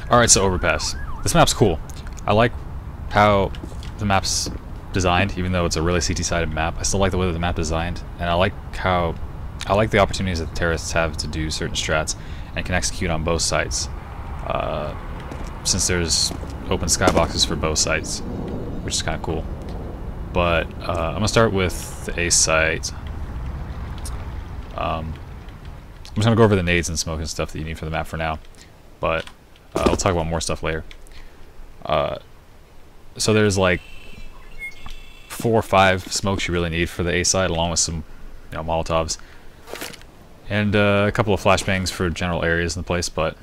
Alright, so overpass. This map's cool. I like how the map's designed, even though it's a really CT-sided map. I still like the way that the map is designed, and I like the opportunities that the terrorists have to do certain strats and can execute on both sides. Since there's open skyboxes for both sides, which is kind of cool. But I'm gonna start with the A site. I'm just gonna go over the nades and smoke and stuff that you need for the map for now, but we'll talk about more stuff later. So there's like 4 or 5 smokes you really need for the A side, along with some, you know, Molotovs and a couple of flashbangs for general areas in the place. But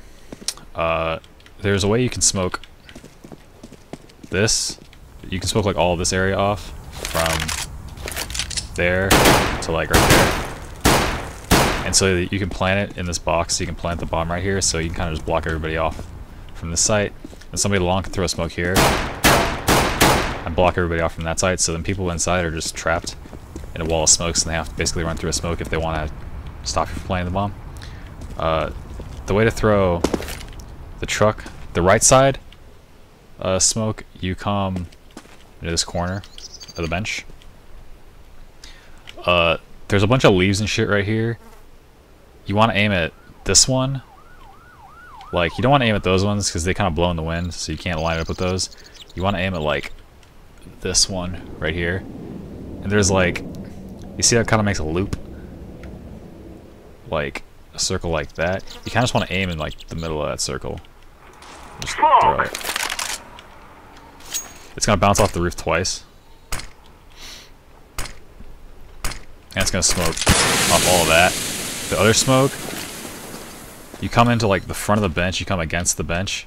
there's a way you can smoke this. You can smoke like all of this area off from there to like right there. And so you can plant it in this box, so you can plant the bomb right here, so you can kind of just block everybody off from this site. And somebody along can throw a smoke here and block everybody off from that site, so then people inside are just trapped in a wall of smokes, and they have to basically run through a smoke if they want to stop you from planting the bomb. The way to throw the truck, the right side smoke, you come into this corner of the bench. There's a bunch of leaves and shit right here. You want to aim at this one. Like, you don't want to aim at those ones because they kind of blow in the wind, so you can't line it up with those. You want to aim at like this one right here. And there's like, you see how it kind of makes a loop? Like a circle like that. You kind of just want to aim in like the middle of that circle. Just throw it. It's going to bounce off the roof twice. And it's going to smoke off all of that. The other smoke, you come into like the front of the bench, you come against the bench,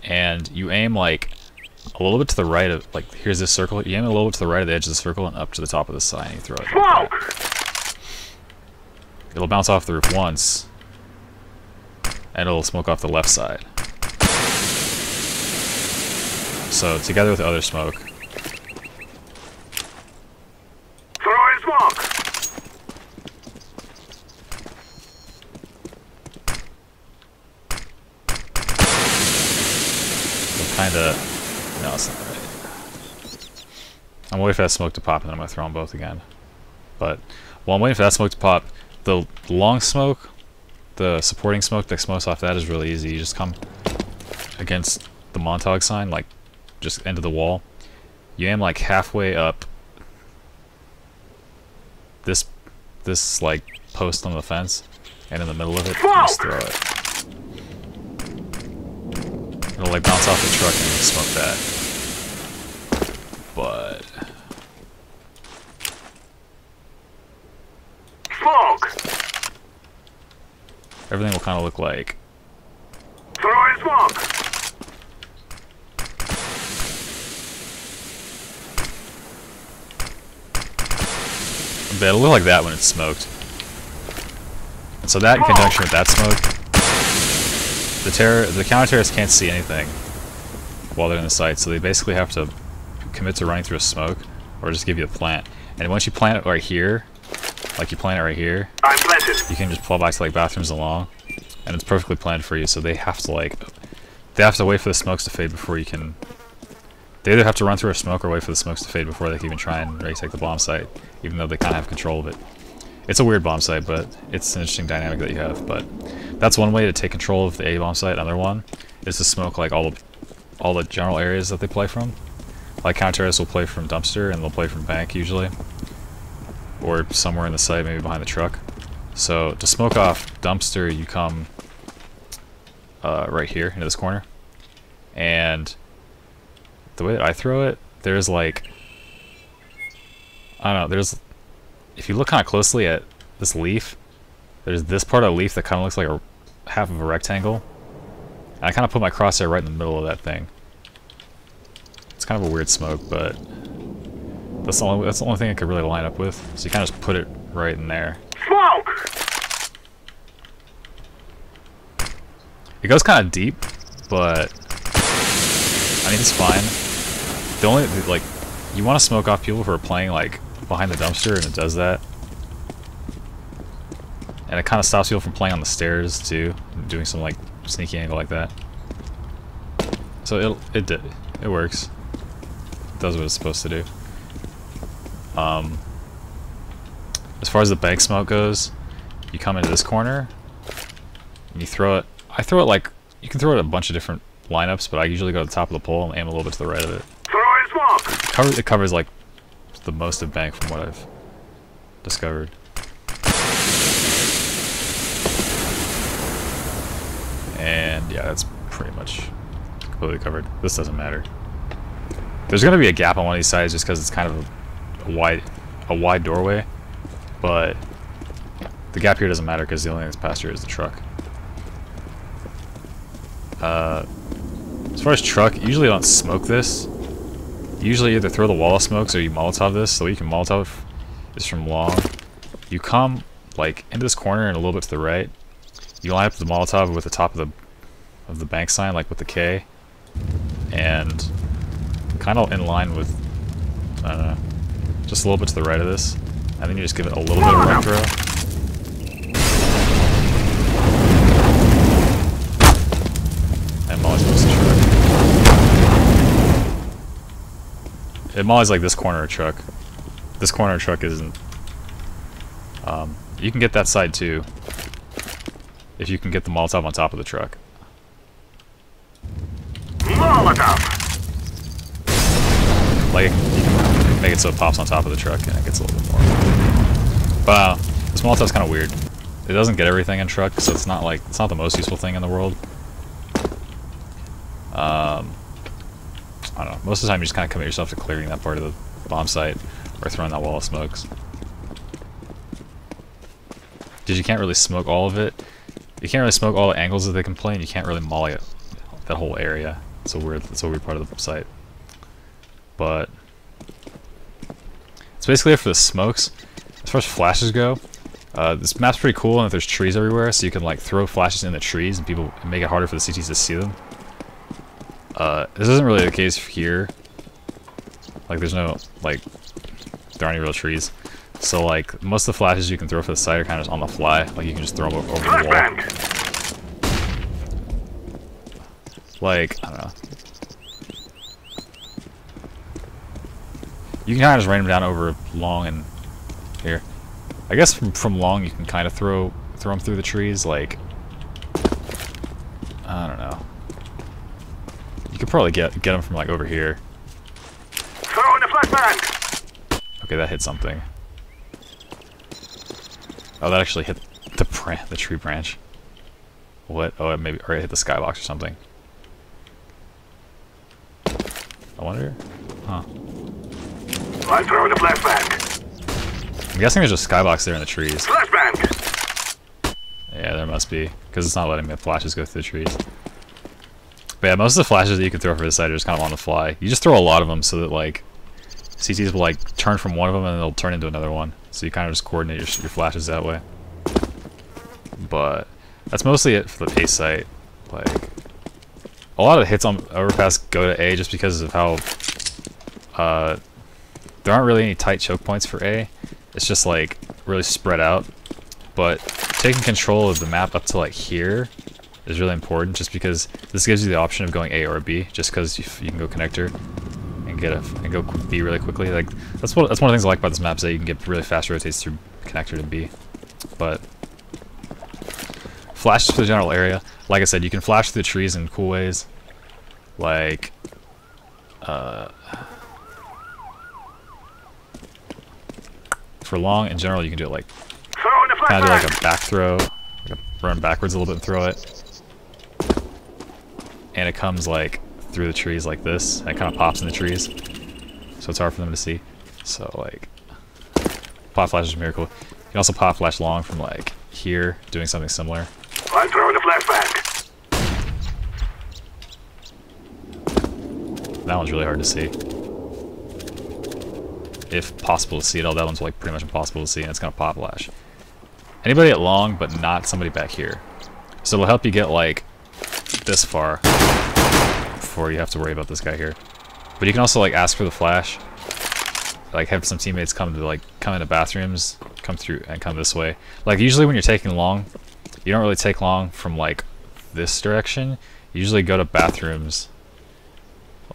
and you aim like a little bit to the right of, like, here's this circle, you aim a little bit to the right of the edge of the circle and up to the top of the side, and you throw it like that. It'll bounce off the roof once, and it'll smoke off the left side. So together with the other smoke. Throwing smoke. Kinda, no, it's not right. I'm waiting for that smoke to pop, and then I'm gonna throw them both again. But while I'm waiting for that smoke to pop, the long smoke, the supporting smoke that smokes off that is really easy. You just come against the Montauk sign, like just into the wall. You aim like halfway up this like post on the fence, and in the middle of it, you just throw it. It'll like bounce off the truck and smoke that. But Smoke. everything will kind of look like Throwing smoke. but it'll look like that when it's smoked. And so that in conjunction with that smoke, the counter-terrorists can't see anything while they're in the site, so they basically have to commit to running through a smoke, or just give you a plant. And once you plant it right here, like you plant it right here, I'm planted. you can just pull back to like bathrooms along, and it's perfectly planned for you. So they have to wait for the smokes to fade before you can. They either have to run through a smoke or wait for the smokes to fade before they can even try and retake the bomb site, even though they kind of have control of it. It's a weird bomb site, but it's an interesting dynamic that you have. But that's one way to take control of the A bomb site. Another one is to smoke like all the general areas that they play from. Like counter-terrorists will play from dumpster, and they'll play from bank usually, or somewhere in the site, maybe behind the truck. So to smoke off dumpster, you come right here into this corner, and the way that I throw it, there's like, I don't know, if you look kind of closely at this leaf, there's this part of the leaf that kind of looks like a half of a rectangle. And I kind of put my crosshair right in the middle of that thing. It's kind of a weird smoke, but that's the only thing I could really line up with. So you kind of just put it right in there. Smoke. It goes kind of deep, but I mean it's fine. The only like, you want to smoke off people who are playing like behind the dumpster, and it does that. And it kind of stops people from playing on the stairs too. doing some like sneaky angle like that. So it works. It does what it's supposed to do. As far as the bank smoke goes, you come into this corner and you throw it. I throw it like you can throw it at a bunch of different lineups, but I usually go to the top of the pole and aim a little bit to the right of it. Throw smoke. It covers like the most of bank from what I've discovered. And yeah, that's pretty much completely covered. This doesn't matter. There's gonna be a gap on one of these sides just because it's kind of a wide doorway, but the gap here doesn't matter because the only thing that's past here is the truck. As far as truck, you usually don't smoke this. You usually either throw the wall of smokes or you Molotov this. So what you can Molotov is from long. You come like into this corner and a little bit to the right. You line up the Molotov with the top of the bank sign, like with the K, and kind of in line with, I don't know, just a little bit to the right of this, and then you just give it a little bit of a run throw. And molly's supposed to truck. It molly's like this corner of truck. This corner of truck isn't. You can get that side too, if you can get the Molotov on top of the truck. Molotov. Like, you can make it so it pops on top of the truck and it gets a little bit more. But this Molotov's kind of weird. It doesn't get everything in truck, so it's not the most useful thing in the world. I don't know. Most of the time, you just kind of commit yourself to clearing that part of the bomb site or throwing that wall of smokes. Because you can't really smoke all of it. You can't really smoke all the angles that they can play, and you can't really molly it, that whole area. It's a weird part of the site. But it's basically it for the smokes. As far as flashes go, this map's pretty cool, and there's trees everywhere, so you can like throw flashes in the trees, and people make it harder for the CTs to see them. This isn't really the case here. Like, there's no there aren't any real trees. So like most of the flashes you can throw for the site are kind of just on the fly. Like you can just throw them over the wall. Like, I don't know. You can kind of just rain them down over long and here. I guess from long you can kind of throw them through the trees. Like, I don't know. You could probably get them from like over here. Throw in the flashbang. Okay, that hit something. Oh, that actually hit the tree branch. What? Oh, it maybe or it hit the skybox or something. I wonder. Huh. I'm throwing the flashbang. I'm guessing there's a skybox there in the trees. Flashbang. Yeah, there must be, because it's not letting the flashes go through the trees. But yeah, most of the flashes that you can throw for the side are just kind of on the fly. You just throw a lot of them so that like CTs will like turn from one of them and they'll turn into another one. So you kind of just coordinate your flashes that way. But that's mostly it for the A site. Like, a lot of the hits on overpass go to A just because of how there aren't really any tight choke points for A. It's just like really spread out. But taking control of the map up to like here is really important, just because this gives you the option of going A or B, just because you can go connector and go B really quickly. Like that's one of the things I like about this map, is that you can get really fast rotates through connector to B. But flashes for the general area, like I said, you can flash through the trees in cool ways. Like for long in general, you can do it like kind of do like a back throw, like run backwards a little bit and throw it, and it comes like through the trees like this, and it kind of pops in the trees, so it's hard for them to see. So like, pop flash is a miracle. You can also pop flash long from like here, doing something similar. I'm throwing the flashback. That one's really hard to see. If possible to see at all, that one's like pretty much impossible to see, and it's gonna pop flash. Anybody at long, but not somebody back here. So it'll help you get like this far before you have to worry about this guy here. But you can also like ask for the flash, like have some teammates come into bathrooms, come through and come this way. Like usually when you're taking long, you don't really take long from like this direction, you usually go to bathrooms.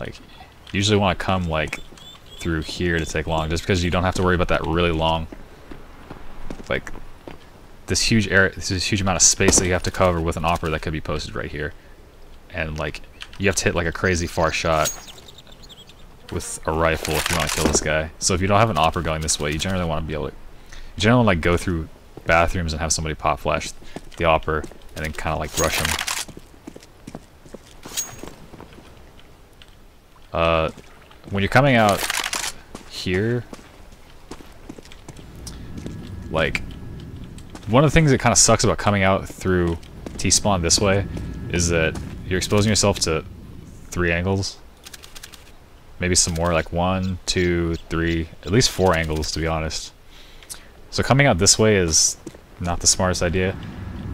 Like, you usually want to come like through here to take long, just because you don't have to worry about that really long, like this huge area, this is a huge amount of space that you have to cover with an opera that could be posted right here, and like you have to hit like a crazy far shot with a rifle if you want to kill this guy. So if you don't have an opera going this way, you generally want to be able to, you generally like go through bathrooms and have somebody pop flash the opera and then kind of like rush him. When you're coming out here, like, one of the things that kind of sucks about coming out through T-spawn this way is that you're exposing yourself to 3 angles. Maybe some more, like 1, 2, 3, at least 4 angles, to be honest. So coming out this way is not the smartest idea.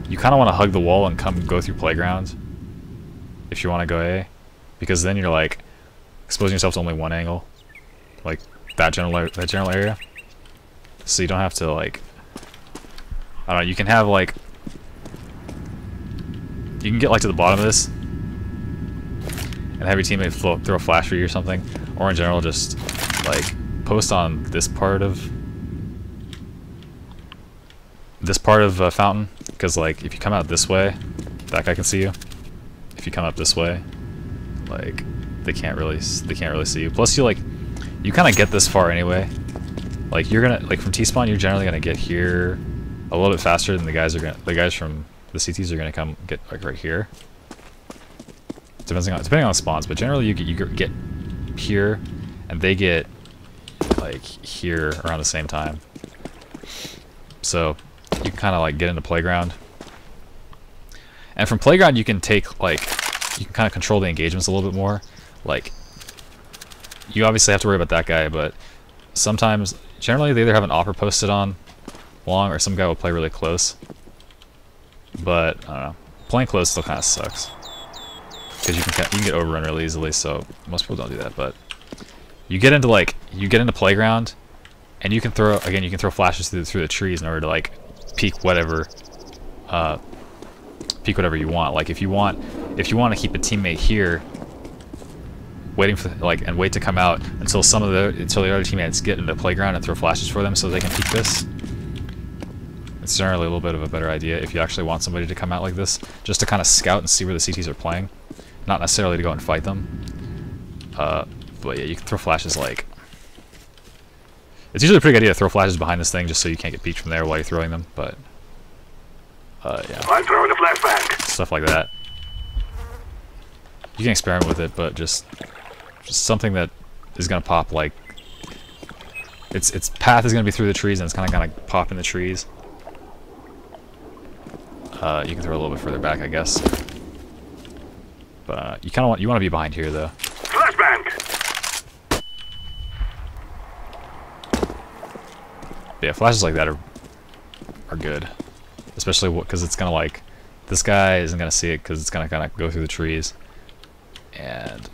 You kind of want to hug the wall and go through playground if you want to go A, because then you're like exposing yourself to only 1 angle, like that general area. So you don't have to like, I don't know, you can have like, you can get like to the bottom of this and have your teammate throw a flash for you or something, or in general just like post on this part of fountain, because like if you come out this way, that guy can see you. If you come up this way, like they can't really see you. Plus you kind of get this far anyway. Like you're gonna, like from T-spawn, you're generally gonna get here a little bit faster than the guys from the CTs are gonna come get like right here. Depending on the spawns, but generally you get here and they get like here around the same time. So you can kind of like get into playground, and from playground you can take like, you can kind of control the engagements a little bit more. Like, you obviously have to worry about that guy, but sometimes, generally they either have an opera posted on long or some guy will play really close. But I don't know, playing close still kind of sucks because you can get overrun really easily. So most people don't do that. But you get into playground, and you can throw flashes through the trees in order to like peek whatever you want. Like if you want to keep a teammate here waiting for and wait to come out until the other teammates get into the playground and throw flashes for them so they can peek this. It's generally a little bit of a better idea if you actually want somebody to come out like this, just to kind of scout and see where the CTs are playing, not necessarily to go and fight them. But yeah, you can throw flashes like, it's usually a pretty good idea to throw flashes behind this thing just so you can't get peeked from there while you're throwing them, but yeah. I'm throwing a flashbang. Stuff like that. You can experiment with it, but just something that is gonna pop, like its path is gonna be through the trees and it's gonna pop in the trees. You can throw a little bit further back, I guess. But you want to be behind here though. Flashbang. Yeah, flashes like that are good, especially because it's gonna like, this guy isn't gonna see it because it's gonna kind of go through the trees, and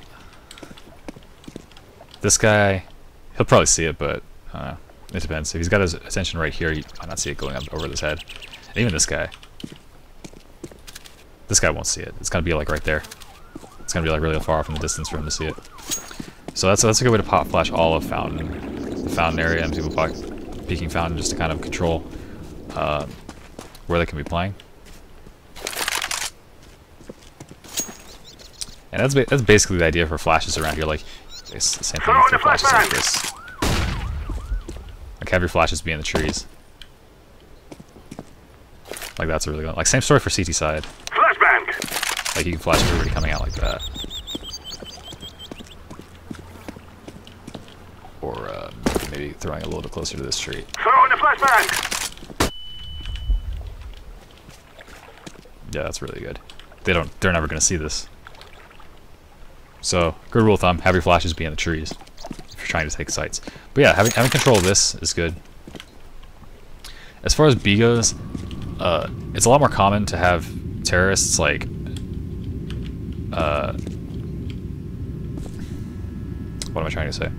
this guy, he'll probably see it, but it depends. If he's got his attention right here, you might not see it going up over his head. And even this guy won't see it. It's gonna be like right there. It's gonna be like really far off in the distance for him to see it. So that's a good way to pop flash all of fountain, the fountain area, and people peeking fountain just to kind of control where they can be playing. And that's basically the idea for flashes around here. Like it's the same thing for flashes like this. Like have your flashes be in the trees. Like that's a really good, like same story for CT side. Flashbang. Like you can flash everybody coming out like that. Or maybe throwing a little bit closer to this tree. Throwing a flashbang. Yeah, that's really good. They're never gonna see this. So good rule of thumb: have your flashes be in the trees if you're trying to take sites. But yeah, having control of this is good. As far as B goes, it's a lot more common to have terrorists like what am I trying to say?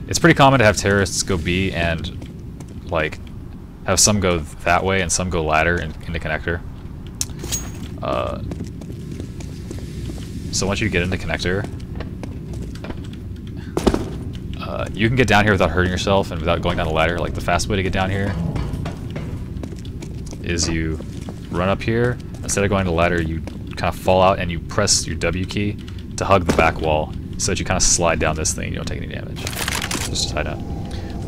It's pretty common to have terrorists go B and like have some go that way and some go ladder in the connector. So once you get into connector, you can get down here without hurting yourself and without going down the ladder. Like the fast way to get down here is you run up here. Instead of going to the ladder, you kind of fall out and you press your W key to hug the back wall so that you kind of slide down this thing. You don't take any damage. Just tie down.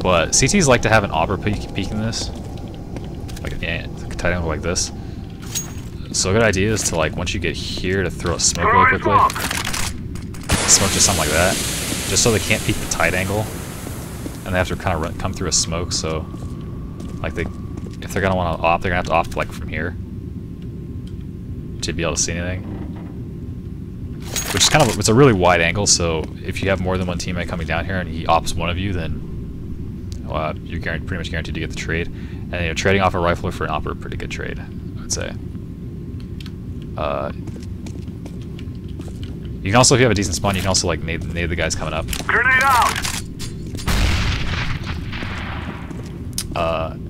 But CTs like to have an opera peek in this, like a tight angle like this. So a good idea is to, like, once you get here, to throw a smoke really quickly. Smoke just something like that, just so they can't peek the tight angle, and they have to kind of come through a smoke. So, like, if they're gonna want to op, they're gonna have to op like from here to be able to see anything. Which is kind of, it's a really wide angle. So if you have more than one teammate coming down here and he ops one of you, then you're pretty much guaranteed to get the trade. And trading off a rifler for an op are a pretty good trade, I would say. You can also, if you have a decent spawn, you can also like nade the guys coming up. Grenade out!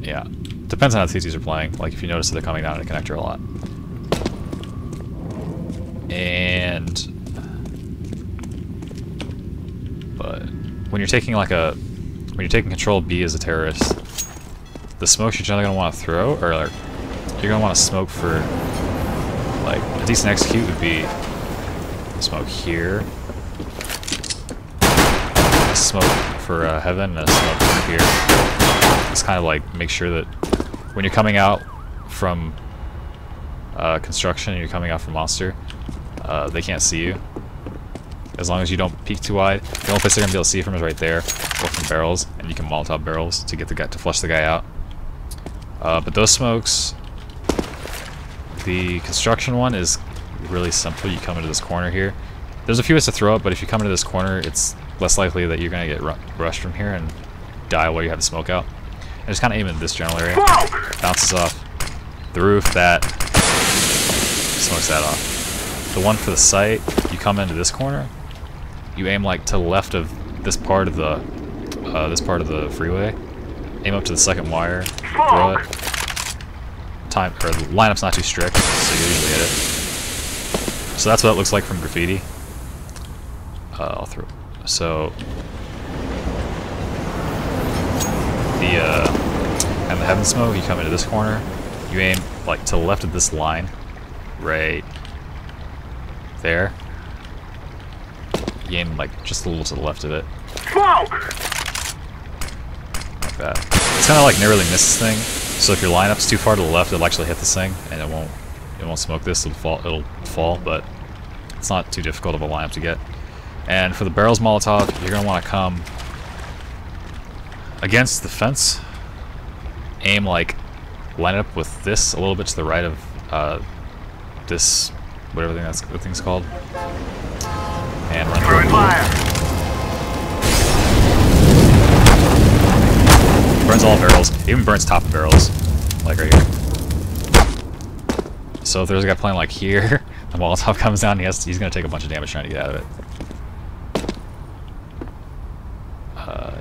Yeah. Depends on how the CTs are playing. Like if you notice that they're coming down in a connector a lot. But when you're taking control of B as a terrorist, the smokes you're generally gonna want to throw, or like, you're gonna want to smoke for, like, a decent execute would be a smoke here, a smoke for heaven, and a smoke for here. Just kind of like make sure that when you're coming out from construction and you're coming out from monster, they can't see you. As long as you don't peek too wide. The only place they're gonna be able to see from is right there, or from barrels, and you can Molotov barrels to get the guy to flush the guy out. But those smokes, the construction one is really simple. You come into this corner here. There's a few ways to throw it, but if you come into this corner, it's less likely that you're gonna get rushed from here and die while you have the smoke out. And just kind of aim in this general area. Bounces off the roof. That smokes that off. The one for the site, you come into this corner. You aim like to the left of this part of the freeway. Aim up to the second wire. Throw it. The lineup's not too strict, so you usually hit it. So that's what it looks like from graffiti. I'll throw. So and the heaven smoke, you come into this corner. You aim like to the left of this line, right there. You aim like just a little to the left of it. Smoke! Like that. It's kind of like narrowly miss this thing. So if your lineup's too far to the left, it'll actually hit this thing, and it won't smoke this. It'll fall, but it's not too difficult of a lineup to get. And for the barrels Molotov, you're gonna want to come against the fence. Aim like line it up with this a little bit to the right of this, whatever the thing's called, and run through. Burns all barrels, even burns top of barrels, like right here. So if there's a guy playing like here, the Molotov comes down, he's gonna take a bunch of damage trying to get out of it.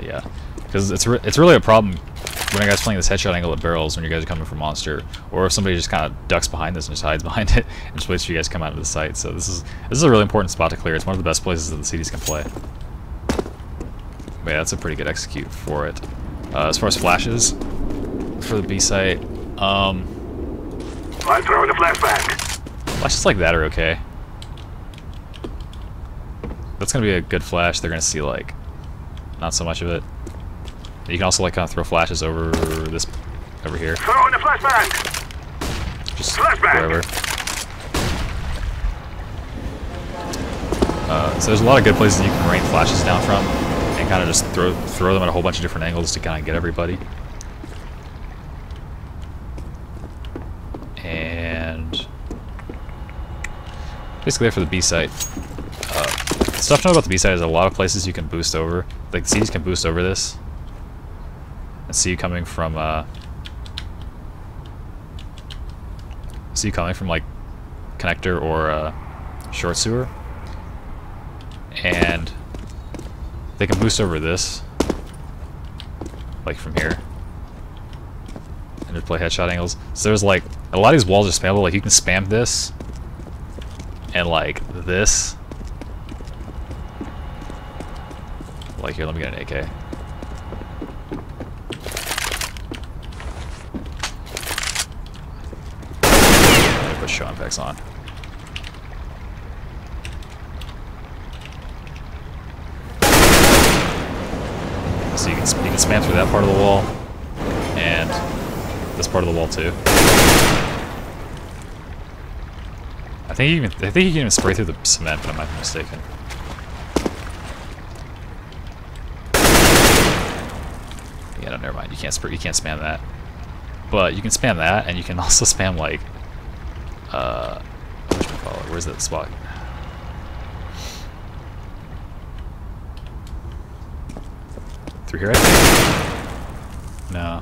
Yeah, because it's really a problem when a guy's playing this headshot angle at barrels when you guys are coming from monster, or if somebody just kind of ducks behind this and just hides behind it and just waits for you guys to come out of the site. So this is a really important spot to clear. It's one of the best places that the CDs can play. But yeah, that's a pretty good execute for it. As far as flashes for the B site, I'm throwing a flashbang. Flashes like that are okay. That's gonna be a good flash. They're gonna see like not so much of it. You can also like kind of throw flashes over this, over here. Throwing a flashbang. Just flashbang. wherever. So there's a lot of good places you can rain flashes down from, and kind of just throw them at a whole bunch of different angles to kind of get everybody. And basically for the B site. Stuff to know about the B side is a lot of places you can boost over. Like the CDs can boost over this. And see you coming from like connector or short sewer. And they can boost over this. Like from here. And just play headshot angles. So there's like a lot of these walls are spammable, like you can spam this and like this Like, here, let me get an AK. Let me put show impacts on. So you can spam through that part of the wall, and this part of the wall too. I think you can even spray through the cement, but I might be mistaken. Yeah, no, never mind. You can't spam that. But you can spam that, and you can also spam like whatchamacallit, where's that spot? Through here, I think. No.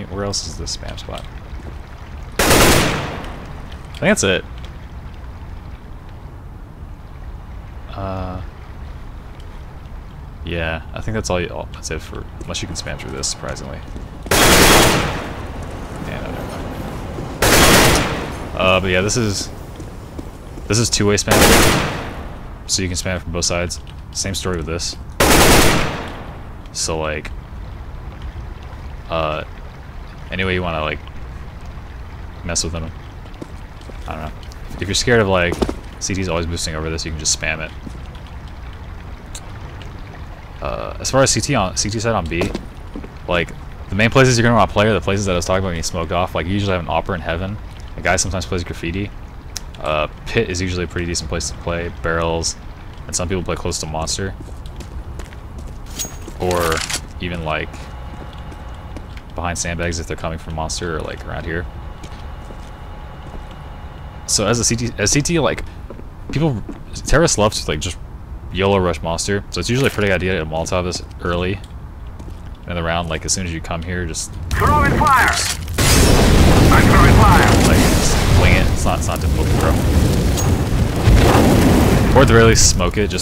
Where else is this spam spot? I think that's it. Yeah, I think that's that's it for, unless you can spam through this, surprisingly. Yeah, no, never mind. But yeah, this is two-way spam, so you can spam it from both sides. Same story with this. So like, any way you want to like mess with them, I don't know. If you're scared of like CT's always boosting over this, you can just spam it. As far as CT side on B, like the main places you're gonna want to play are the places that I was talking about when you smoked off. Like you usually have an opera in heaven. A guy sometimes plays graffiti. Pit is usually a pretty decent place to play. Barrels, and some people play close to monster, or even like behind sandbags if they're coming from monster, or like around here. So as CT, like terrorists love to like just YOLO rush monster, so it's usually a pretty good idea to Molotov this early in the round. Like as soon as you come here, just throwing fire. I'm throwing fire. Like just wing it. It's not difficult to throw. Or at the very least smoke it,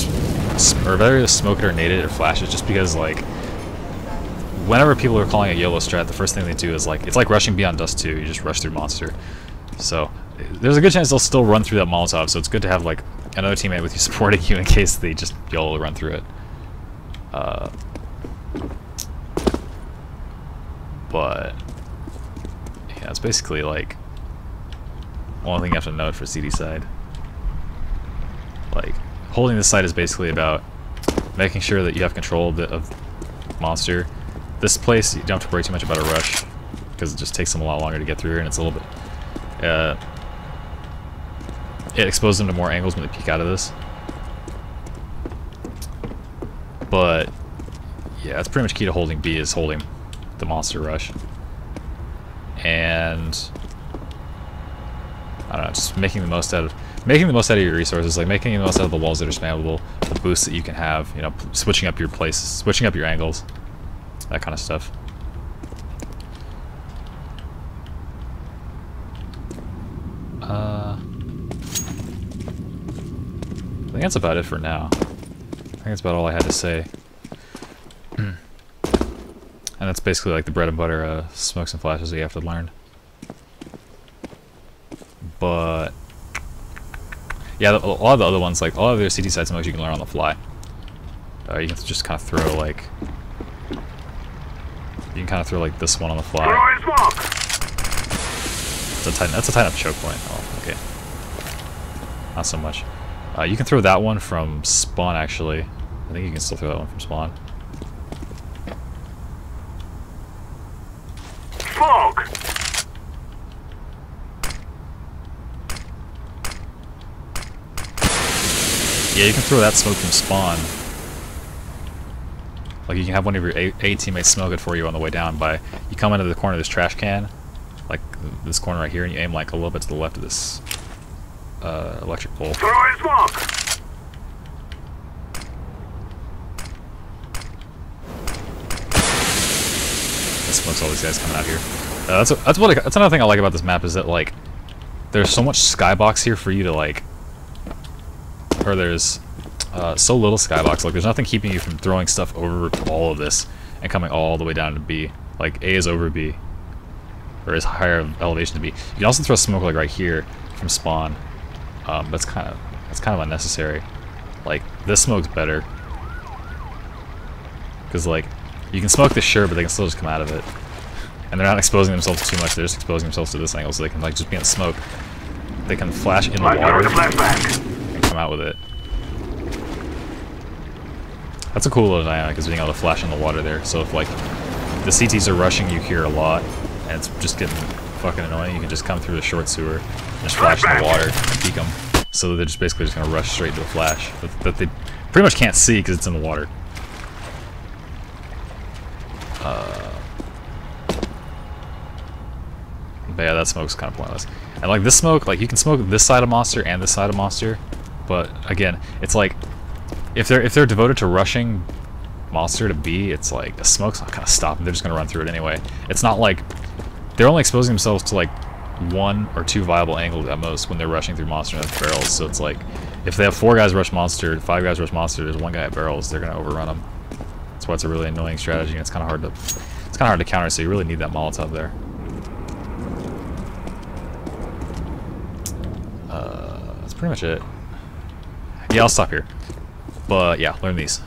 or very least smoke it or nade it or flash it, just because like whenever people are calling a YOLO strat, the first thing they do is like it's like rushing Beyond Dust 2. You just rush through monster. So there's a good chance they'll still run through that Molotov, so it's good to have like another teammate with you supporting you in case they just YOLO run through it. But yeah, it's basically like one thing you have to note for CD side. Like holding this side is basically about making sure that you have control of monster. This place you don't have to worry too much about a rush because it just takes them a lot longer to get through here, and it's a little bit it exposes them to more angles when they peek out of this. But yeah, that's pretty much key to holding B, is holding the monster rush. And I don't know, just making the most out of your resources, like making the most out of the walls that are spammable, the boosts that you can have, you know, switching up your places, switching up your angles, that kind of stuff. I think that's about it for now. I think that's about all I had to say. And that's basically like the bread and butter smokes and flashes that you have to learn. But yeah, a lot of the other ones, like all of their CT side smokes, you can learn on the fly. You can just kind of throw like this one on the fly. That's a tight enough choke point. Oh, okay. Not so much. You can throw that one from spawn, actually. I think you can still throw that one from spawn. Smoke! Yeah, you can throw that smoke from spawn. Like you can have one of your A teammates smoke it for you on the way down by, you come into the corner of this trash can, like this corner right here, and you aim like a little bit to the left of this electric pole. Throwing smoke! That smokes all these guys coming out here. That's another thing I like about this map, is that like there's so much skybox here for you to like, or there's so little skybox. Like there's nothing keeping you from throwing stuff over all of this and coming all the way down to B. Like A is over B, or is higher elevation to B. You can also throw smoke like right here from spawn. But that's kind of unnecessary. Like this smoke's better. Because like, you can smoke this sure, but they can still just come out of it. And they're not exposing themselves too much, they're just exposing themselves to this angle, so they can like just be in smoke. They can flash in the water and come out with it. That's a cool little dynamic, is being able to flash in the water there. So if like the CTs are rushing you here a lot, and it's just getting fucking annoying, you can just come through the short sewer and just flash in the water and peek them. So they're just basically just gonna rush straight to the flash that they pretty much can't see because it's in the water. But yeah, that smoke's kind of pointless. And like this smoke, like you can smoke this side of monster and this side of monster, but again, it's like if they're devoted to rushing monster to B, it's like the smoke's not gonna stop them. They're just gonna run through it anyway. It's not like they're only exposing themselves to like 1 or 2 viable angles at most when they're rushing through monster and barrels. So it's like if they have 4 guys rush monster, 5 guys rush monster, there's 1 guy at barrels, they're gonna overrun them. That's why it's a really annoying strategy, and it's kind of hard to counter. So you really need that Molotov there. That's pretty much it. Yeah, I'll stop here. But yeah, learn these.